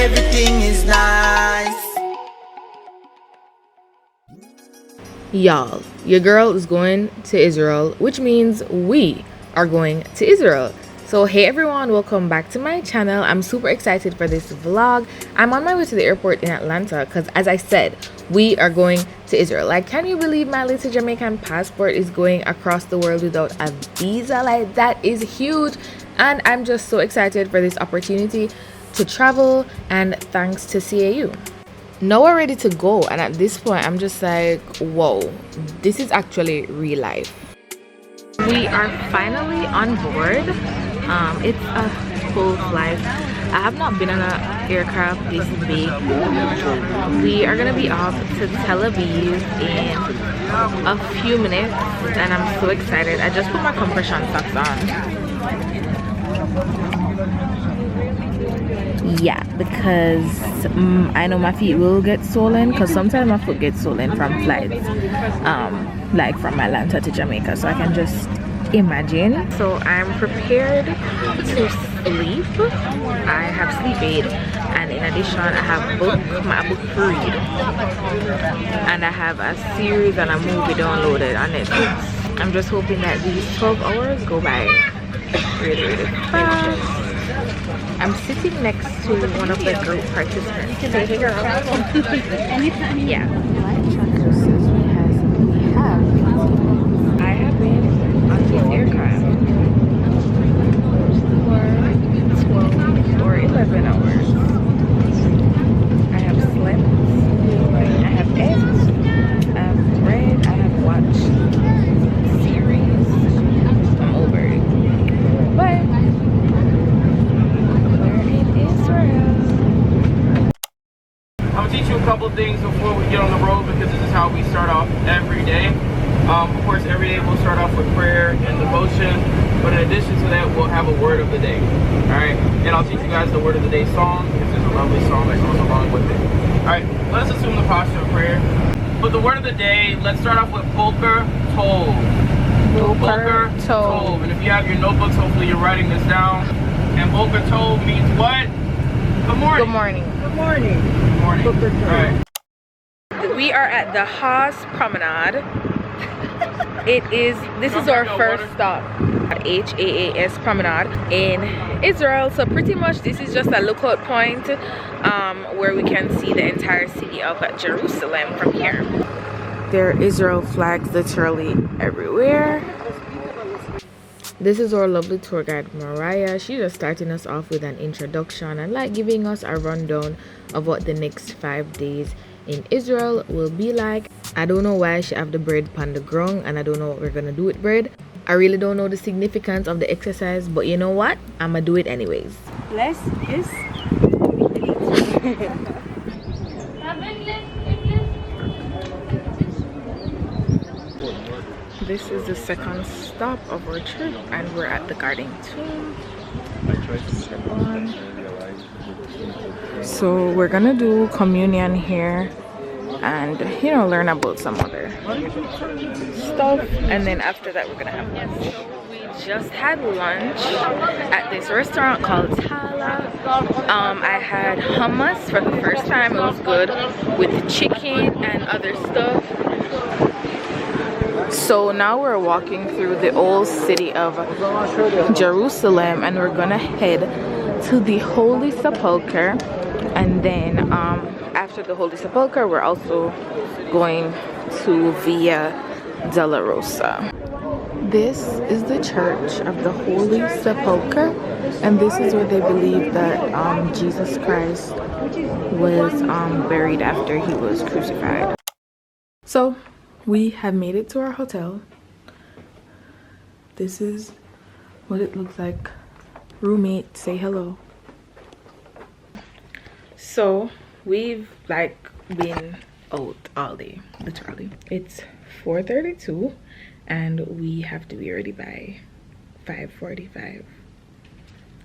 everything is nice. Y'all, your girl is going to Israel, which means we are going to Israel. So hey everyone, welcome back to my channel. I'm super excited for this vlog. I'm on my way to the airport in Atlanta because, as I said, we are going to Israel. Like, can you believe my little Jamaican passport is going across the world without a visa? Like, that is huge, and I'm just so excited for this opportunity to travel, and thanks to CAU. Now we're ready to go, and at this point I'm just like, whoa, this is actually real life. We are finally on board. It's a full flight. I have not been on an aircraft this big. We are gonna be off to Tel Aviv in a few minutes, and I'm so excited. I just put my compression socks on. Yeah, because I know my feet will get swollen, because sometimes my foot gets swollen from flights, like from Atlanta to Jamaica, so I can just imagine. So I'm prepared to sleep. I have sleep aid, and in addition I have my book to read, and I have a series and a movie downloaded on Netflix. I'm just hoping that these 12 hours go by really fast. I'm sitting next to one of the group participants. Say hey girl. Yeah. I have been on this aircraft for 12 or 11 hours. I have slept, I have ate, I have read, I have watched series. I'm over it. But I'm gonna teach you a couple things before we get on the road, because this is how we start off every day. Of course, every day we'll start off with prayer and devotion, but in addition to that, we'll have a word of the day. Alright, and I'll teach you guys the word of the day song, because there's a lovely song that goes along with it. Alright, let's assume the posture of prayer. For the word of the day, let's start off with Boker Tov. Boker Tov. And if you have your notebooks, hopefully you're writing this down. And Boker Tov means what? Good morning. Good morning. Good morning. Good morning. Boker Tov. All right. We are at the Haas Promenade. This is our first stop at HAAS Promenade in Israel. So pretty much this is just a lookout point where we can see the entire city of Jerusalem from here. There are Israel flags literally everywhere. This is our lovely tour guide Mariah. She's just starting us off with an introduction and like giving us a rundown of what the next 5 days in Israel will be like. I don't know why she have the bread on the ground, and I don't know what we're gonna do with bread. I really don't know the significance of the exercise, but you know what? I'ma do it anyways. Less is This is the second stop of our trip, and we're at the Garden Tomb. So we're gonna do communion here and, you know, learn about some other stuff, and then after that we're gonna have lunch. We just had lunch at this restaurant called Tala. I had hummus for the first time. It was good with chicken and other stuff. So now we're walking through the old city of Jerusalem, and we're gonna head to the Holy Sepulchre, and then after the Holy Sepulchre we're also going to Via Dolorosa. This is the Church of the Holy Sepulchre, and this is where they believe that Jesus Christ was buried after he was crucified. So we have made it to our hotel. This is what it looks like. Roommate, say hello. So we've like been out all day, literally. It's 4:32 and we have to be ready by 5:45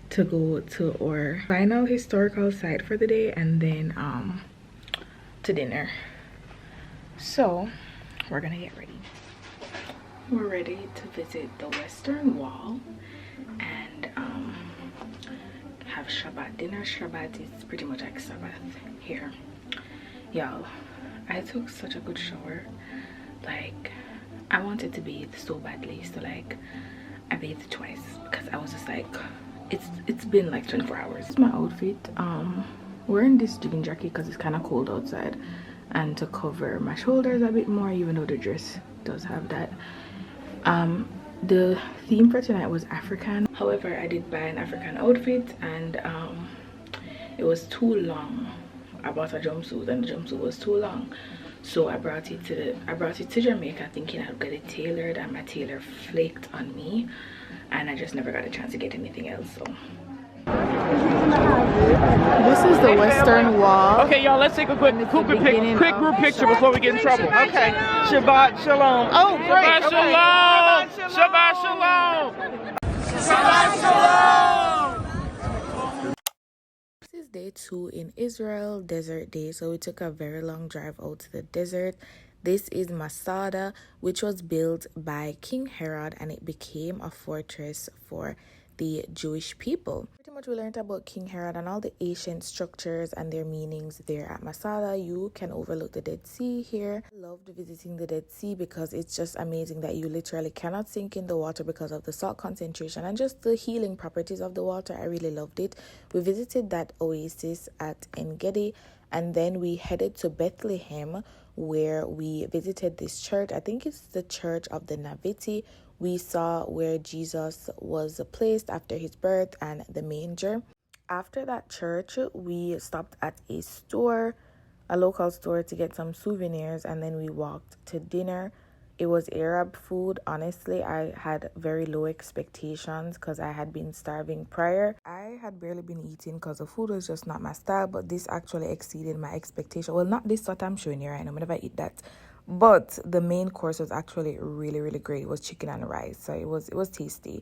to go to our final historical site for the day, and then to dinner. So we're gonna get ready. We're ready to visit the Western Wall and have have Shabbat dinner. Shabbat is pretty much like Sabbath here. Y'all, I took such a good shower. Like, I wanted to bathe so badly, so like I bathed twice because I was just like, it's been like 24 hours. This is my outfit. Wearing this jean jacket because it's kind of cold outside, and to cover my shoulders a bit more, even though the dress does have that. The theme for tonight was African. However, I did buy an African outfit, and it was too long. I bought a jumpsuit and the jumpsuit was too long, so I brought it to Jamaica thinking I'd get it tailored, and my tailor flaked on me, and I just never got a chance to get anything else. So this is the Western Wall. Okay, y'all, let's take a quick group picture before we get in trouble. Okay. Shabbat Shalom. Oh, great. Shabbat Shalom. Shabbat Shalom. Shabbat Shalom. This is day 2 in Israel, desert day. So we took a very long drive out to the desert. This is Masada, which was built by King Herod, and it became a fortress for the Jewish people. Pretty much we learned about King Herod and all the ancient structures and their meanings there at Masada. You can overlook the Dead Sea here. I loved visiting the Dead Sea because it's just amazing that you literally cannot sink in the water because of the salt concentration and just the healing properties of the water. I really loved it. We visited that oasis at En-Gedi, and then we headed to Bethlehem, where we visited this church. I think it's the Church of the Nativity. We saw where Jesus was placed after his birth and the manger. After that church, we stopped at a store, a local store, to get some souvenirs, and then we walked to dinner. It was Arab food. Honestly, I had very low expectations because I had been starving prior. I had barely been eating because the food was just not my style, but this actually exceeded my expectation. Well, not this what I'm showing you right now. I'm never eat that. But the main course was actually really, really great. It was chicken and rice, so it was tasty.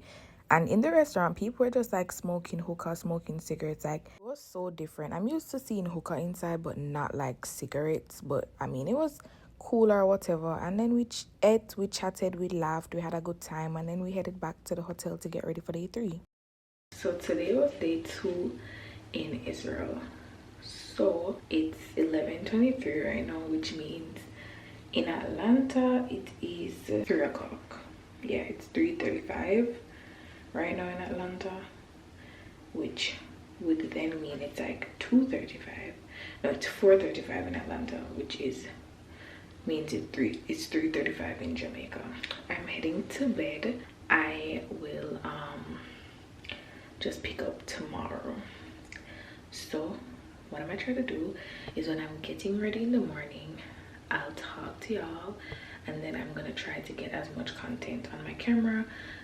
And in the restaurant, people were just like smoking hookah, smoking cigarettes. Like, it was so different. I'm used to seeing hookah inside, but not like cigarettes. But I mean, it was cool or whatever. And then we ate, we chatted, we laughed, we had a good time, and then we headed back to the hotel to get ready for day 3. So today was day 2 in Israel. So it's 11:23 right now, which means in Atlanta it is 3 o'clock. Yeah, it's 3:35 right now in Atlanta, which would then mean it's like 2:35. No, it's 4:35 in Atlanta, which means it's 3:35 in Jamaica. I'm heading to bed. I will just pick up tomorrow. So what I'm gonna try to do is, when I'm getting ready in the morning, I'll talk to y'all, and then I'm gonna try to get as much content on my camera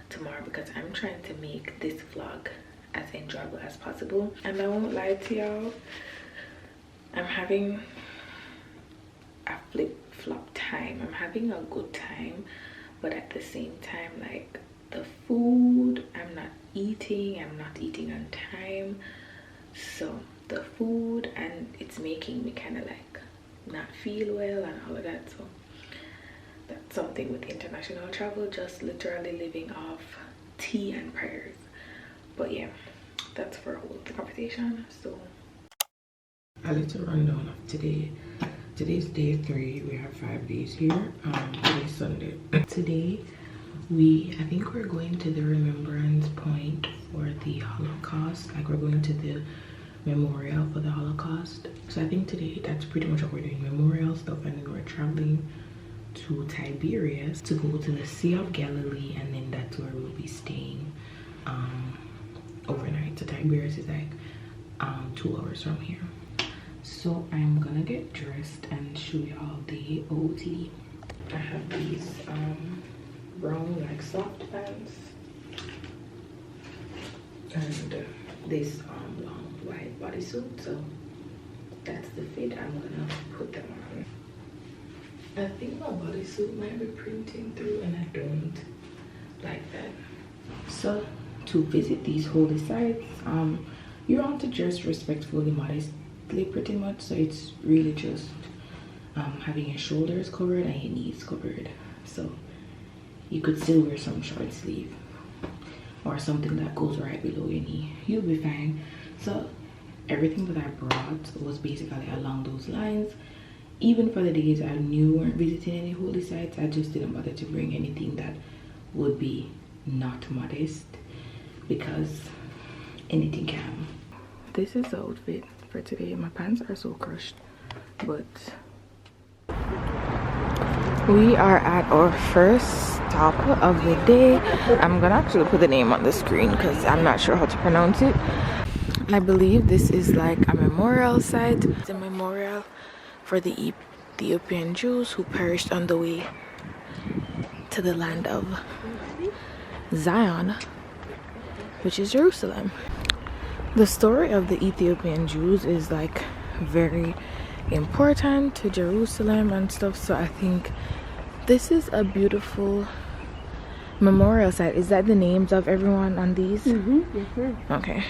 tomorrow because I'm trying to make this vlog as enjoyable as possible. And I won't lie to y'all, I'm having a flip-flop time. I'm having a good time, but at the same time, like, the food, I'm not eating on time. So the food, and it's making me kind of like not feel well and all of that. So that's something with international travel, just literally living off tea and prayers. But yeah, that's for a whole conversation. So a little rundown of today. Today's day 3. We have 5 days here. Today's Sunday. Today I think we're going to the remembrance point for the Holocaust. Like, we're going to the memorial for the Holocaust. So I think today that's pretty much what we're doing, memorial stuff, and then we're traveling to Tiberias to go to the Sea of Galilee, and then that's where we'll be staying overnight. So Tiberias is like 2 hours from here. So I'm gonna get dressed and show y'all the OT. I have these brown like soft pants and this long white bodysuit. So that's the fit I'm gonna put them on. I think my bodysuit might be printing through, and I don't like that. So to visit these holy sites, you want to dress respectfully, modestly, pretty much. So it's really just having your shoulders covered and your knees covered. So you could still wear some short sleeve or something that goes right below your knee. You'll be fine. So everything that I brought was basically along those lines. Even for the days I knew weren't visiting any holy sites, I just didn't bother to bring anything that would be not modest, because anything can. This is the outfit for today. My pants are so crushed, but we are at our first stop of the day. I'm gonna actually put the name on the screen because I'm not sure how to pronounce it. I believe this is like a memorial site. It's a memorial for the Ethiopian Jews who perished on the way to the land of Zion, which is Jerusalem. The story of the Ethiopian Jews is like very important to Jerusalem and stuff, so I think this is a beautiful memorial site. Is that the names of everyone on these? Okay.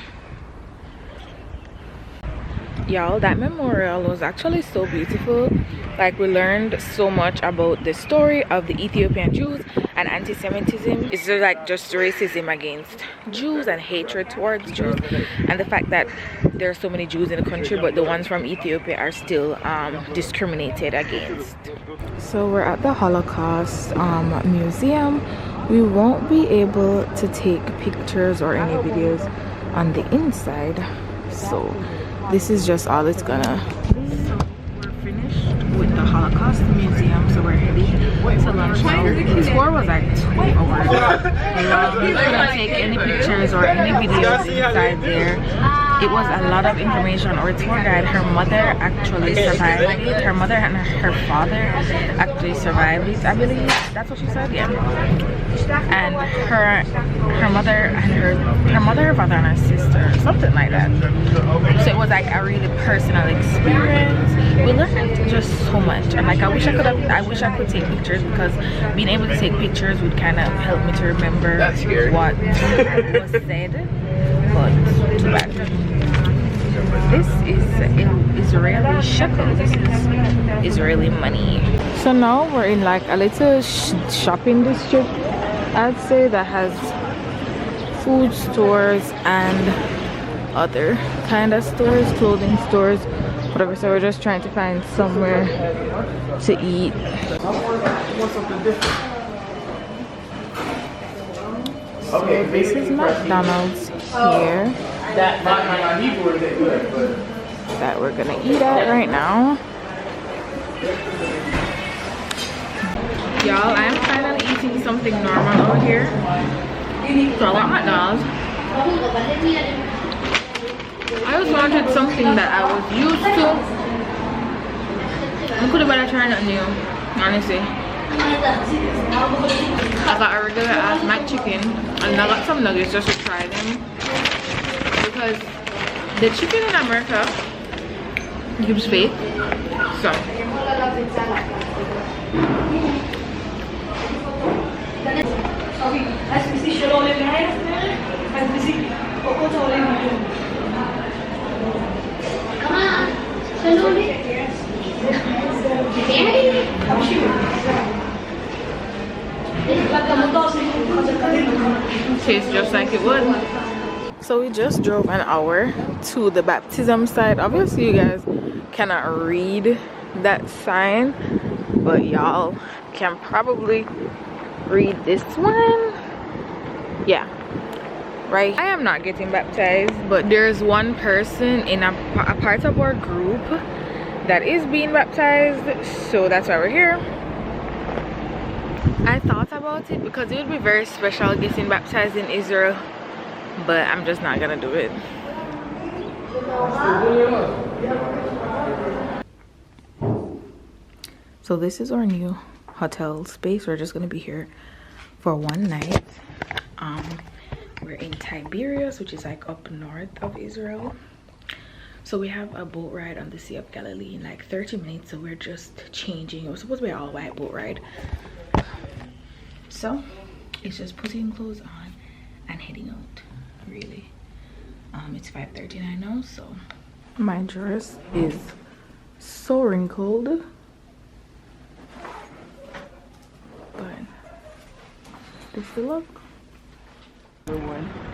Y'all, that memorial was actually so beautiful. Like, we learned so much about the story of the Ethiopian Jews and anti-Semitism. It's just like just racism against Jews and hatred towards Jews, and the fact that there are so many Jews in the country, but the ones from Ethiopia are still discriminated against. So we're at the Holocaust Museum. We won't be able to take pictures or any videos on the inside, so this is just all it's gonna be. So we're finished with the Holocaust Museum, so we're heading to lunch now. The tour was like 2 hours long. We couldn't take any pictures or any videos inside there. It was a lot of information. Our tour guide, her mother actually survived it. Her mother and her father actually survived it, I believe. That's what she said, yeah. And her mother and her mother, her father, and her sister, something like that. So it was like a really personal experience. We learned just so much, and like I wish I could take pictures, because being able to take pictures would kind of help me to remember what was said. But too bad. This is Israeli shekel. This is Israeli money. So now we're in like a little shopping district, I'd say, that has food stores and other kind of stores, clothing stores, whatever. So we're just trying to find somewhere to eat. So this is McDonald's here that we're gonna eat at right now. Y'all, I'm finally eating something normal over here. So I want McDonald's. I always wanted something that I was used to. I could have better tried something new, honestly. I got a regular ass McChicken, and I got some nuggets just to try them, because the chicken in America gives fake. So tastes just like it would. So we just drove an hour to the baptism site. Obviously you guys cannot read that sign, but y'all can probably read this one. Yeah, right. I am not getting baptized, but there's one person in a part of our group that is being baptized, so that's why we're here. I thought about it because it would be very special getting baptized in Israel, but I'm just not gonna do it. So this is our new hotel space. We're just gonna be here for one night. We're in Tiberias, which is like up north of Israel. So we have a boat ride on the Sea of Galilee in like 30 minutes, so we're just changing. It was supposed to be an all-white boat ride, so it's just putting clothes on and heading out, really. It's 5:39 now, so my dress is so wrinkled, but this is the look.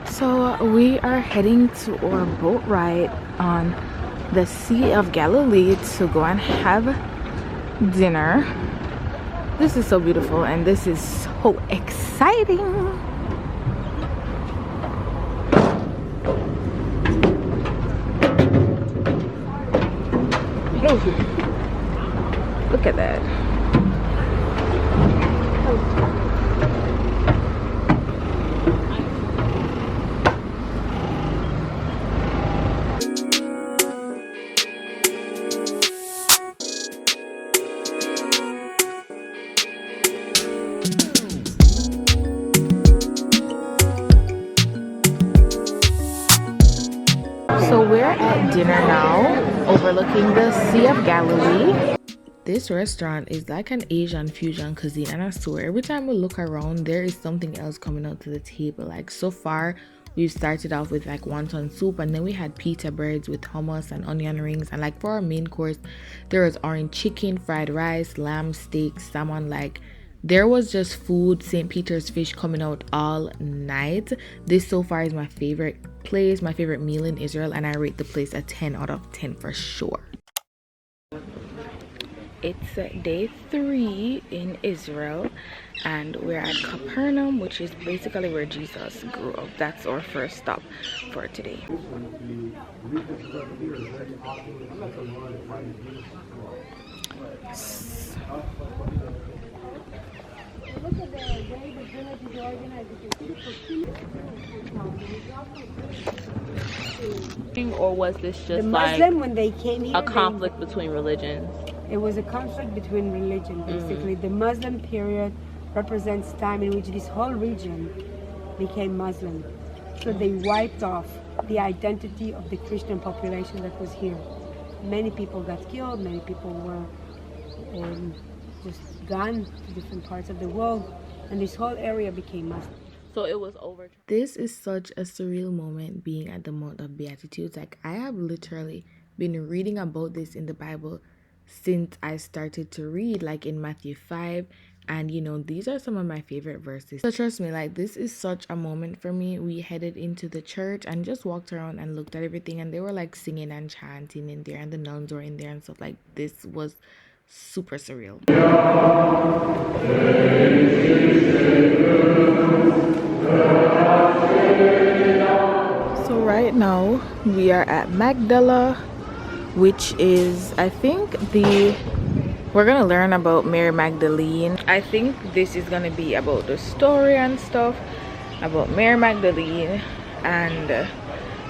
So we are heading to our boat ride on the Sea of Galilee to go and have dinner. This is so beautiful and this is so exciting. Oh, look at that. So we're at dinner now, overlooking the Sea of Galilee. This restaurant is like an Asian fusion cuisine, and I swear every time we look around there is something else coming out to the table. Like so far we've started off with like wonton soup, and then we had pita breads with hummus and onion rings, and like for our main course there was orange chicken, fried rice, lamb steak, salmon. Like there was just food, St. Peter's fish coming out all night. This so far is my favorite place, my favorite meal in Israel, and I rate the place a 10 out of 10 for sure. It's day 3 in Israel and we're at Capernaum, which is basically where Jesus grew up. That's our first stop for today. Or was this just the Muslim, like when they came here, a conflict between religions? It was a conflict between religion, basically. The Muslim period represents time in which this whole region became Muslim. So they wiped off the identity of the Christian population that was here. Many people got killed, many people were just gone to different parts of the world, and this whole area became Muslim. So it was over. This is such a surreal moment, being at the Mount of Beatitudes. Like I have literally been reading about this in the Bible since I started to read, like in Matthew 5, and you know, these are some of my favorite verses. So trust me, like this is such a moment for me. We headed into the church and just walked around and looked at everything, and they were like singing and chanting in there, and the nuns were in there and stuff. Like this was super surreal. So right now we are at Magdala, which is, I think, we're gonna learn about Mary Magdalene. I think this is gonna be about the story and stuff about Mary Magdalene, and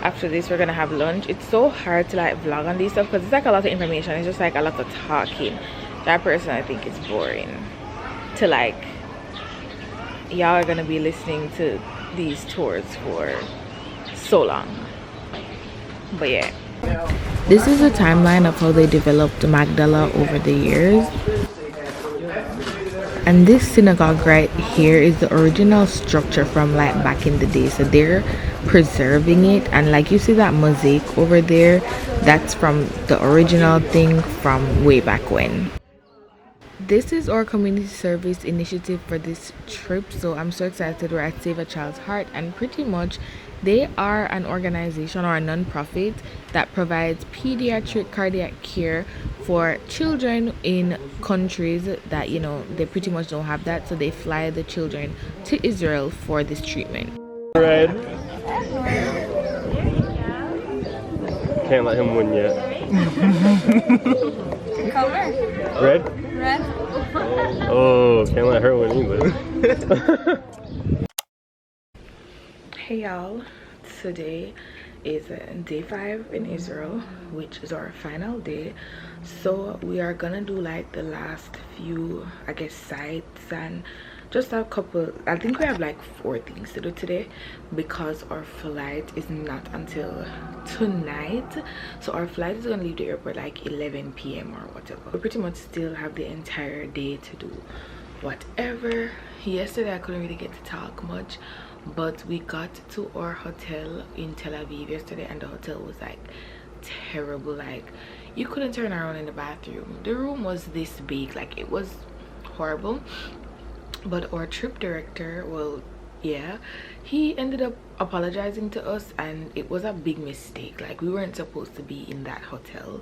after this we're gonna have lunch. It's so hard to like vlog on these stuff because it's like a lot of information. It's just like a lot of talking. That person, I think it's boring to like, y'all are gonna be listening to these tours for so long. But yeah, this is a timeline of how they developed Magdala over the years. And this synagogue right here is the original structure from like back in the day. So they're preserving it, and like you see that mosaic over there, that's from the original thing from way back when. This is our community service initiative for this trip, so I'm so excited. We're at Save a Child's Heart, and pretty much they are an organization or a non-profit that provides pediatric cardiac care for children in countries that, you know, they pretty much don't have that, so they fly the children to Israel for this treatment. Red. Can't let him win yet. Color? Red? Red. Oh, can't let her win either. Hey y'all, today is day 5 in Israel, which is our final day. So we are gonna do like the last few, I guess, sites and just a couple. I think we have like 4 things to do today because our flight is not until tonight. So our flight is gonna leave the airport like 11 p.m. or whatever. We pretty much still have the entire day to do whatever. Yesterday I couldn't really get to talk much, but we got to our hotel in Tel Aviv yesterday, and the hotel was like terrible. Like you couldn't turn around in the bathroom. The room was this big, like it was horrible. But our trip director, well, yeah, he ended up apologizing to us, and it was a big mistake. Like, we weren't supposed to be in that hotel.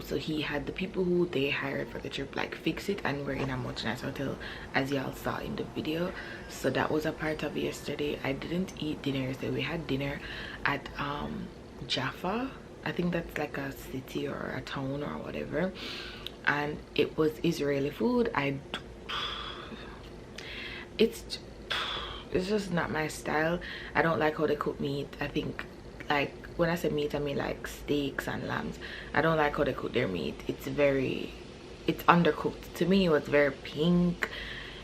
So he had the people who they hired for the trip like fix it, and we're in a much nicer hotel as y'all saw in the video. So that was a part of yesterday. I didn't eat dinner yesterday. We had dinner at Jaffa. I think that's like a city or a town or whatever, and it was Israeli food. It's just not my style. I don't like how they cook meat. I think, like, when I say meat, I mean like steaks and lambs. I don't like how they cook their meat. It's undercooked. To me, it was very pink.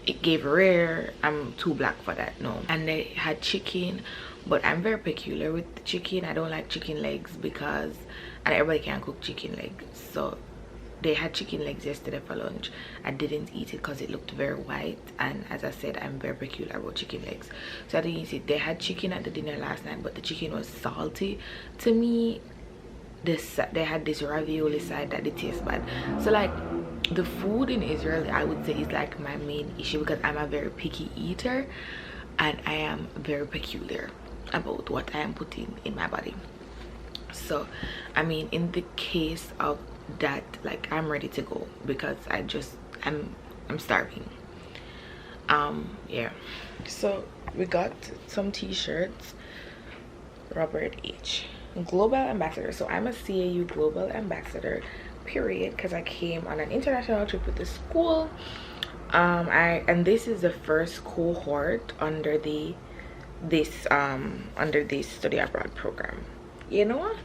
It gave rare. I'm too black for that, no. And they had chicken, but I'm very peculiar with the chicken. I don't like chicken legs because, and everybody can cook chicken legs. So they had chicken legs yesterday for lunch. I didn't eat it because it looked very white, and as I said, I'm very peculiar about chicken legs, so I didn't eat it. They had chicken at the dinner last night, but the chicken was salty to me. They had this ravioli side that did taste bad. So like, the food in Israel, I would say, is like my main issue, because I'm a very picky eater and I am very peculiar about what I am putting in my body. So I mean, in the case of that, like, I'm ready to go because I'm starving. Yeah, so we got some t-shirts. Robert H, Global Ambassador. So I'm a CAU Global Ambassador, period, because I came on an international trip with the school. And this is the first cohort under this study abroad program. You know what,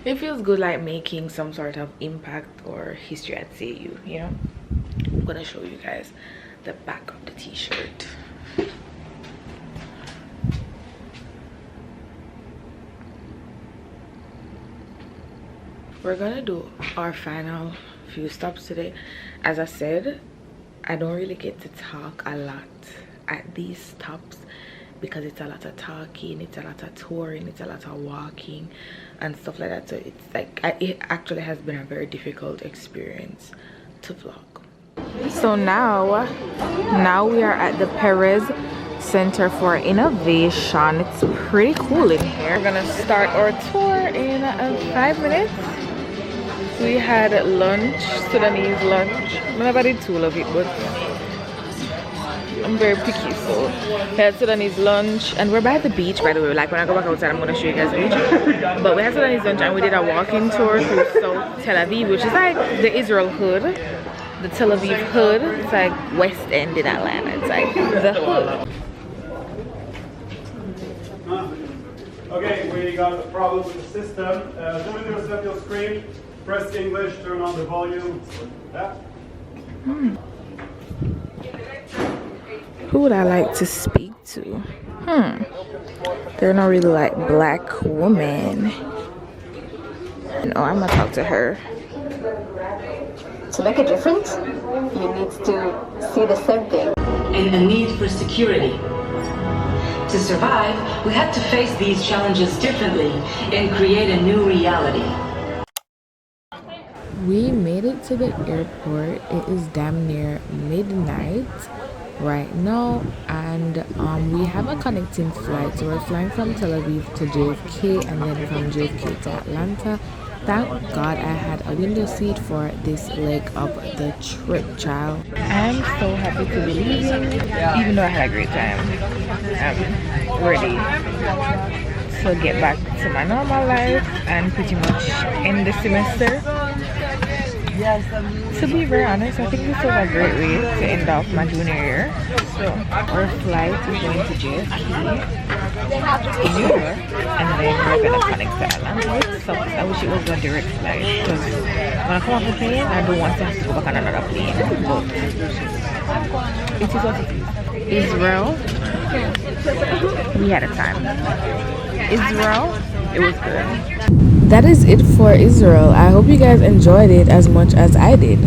it feels good, like making some sort of impact or history at CAU, you know. I'm gonna show you guys the back of the t-shirt. We're gonna do our final few stops today. As I said, I don't really get to talk a lot at these stops because it's a lot of talking, it's a lot of touring, it's a lot of walking and stuff like that. So it's like, it actually has been a very difficult experience to vlog. So now we are at the Perez Center for Innovation. It's pretty cool in here. We're gonna start our tour in 5 minutes. We had lunch, Sudanese lunch. Nobody too love it, but I'm very picky, so we had Sudanese lunch, and we're by the beach, by the way. Like, when I go back outside, I'm gonna show you guys the beach. But we had Sudanese lunch, and we did a walking tour through South Tel Aviv, which is like the Israel hood, the Tel Aviv hood. It's like West End in Atlanta. It's like the hood. Okay, we got a problem with the system. Zoom into the set your screen, press English, turn on the volume. Yeah. Who would I like to speak to? They're not really like black women. No, I'm gonna talk to her. To make a difference, you need to see the same thing. And the need for security. To survive, we have to face these challenges differently and create a new reality. We made it to the airport. It is damn near midnight right now, and we have a connecting flight. So we're flying from Tel Aviv to JFK, and then from JFK to Atlanta. Thank God I had a window seat for this leg of the trip, child. I'm so happy to be leaving, even though I had a great time. I'm ready to get back to my normal life and pretty much end the semester. To be very honest, I think this was a great way to end off my junior year. So our flight is going to JFK in New York, and then we're gonna connect to Atlanta. So I wish it was a direct flight, because when I come off the plane, I don't want to have to go back on another plane. But it is what it is. Israel, we had a time. Israel, it was good. That is it for Israel. I hope you guys enjoyed it as much as I did.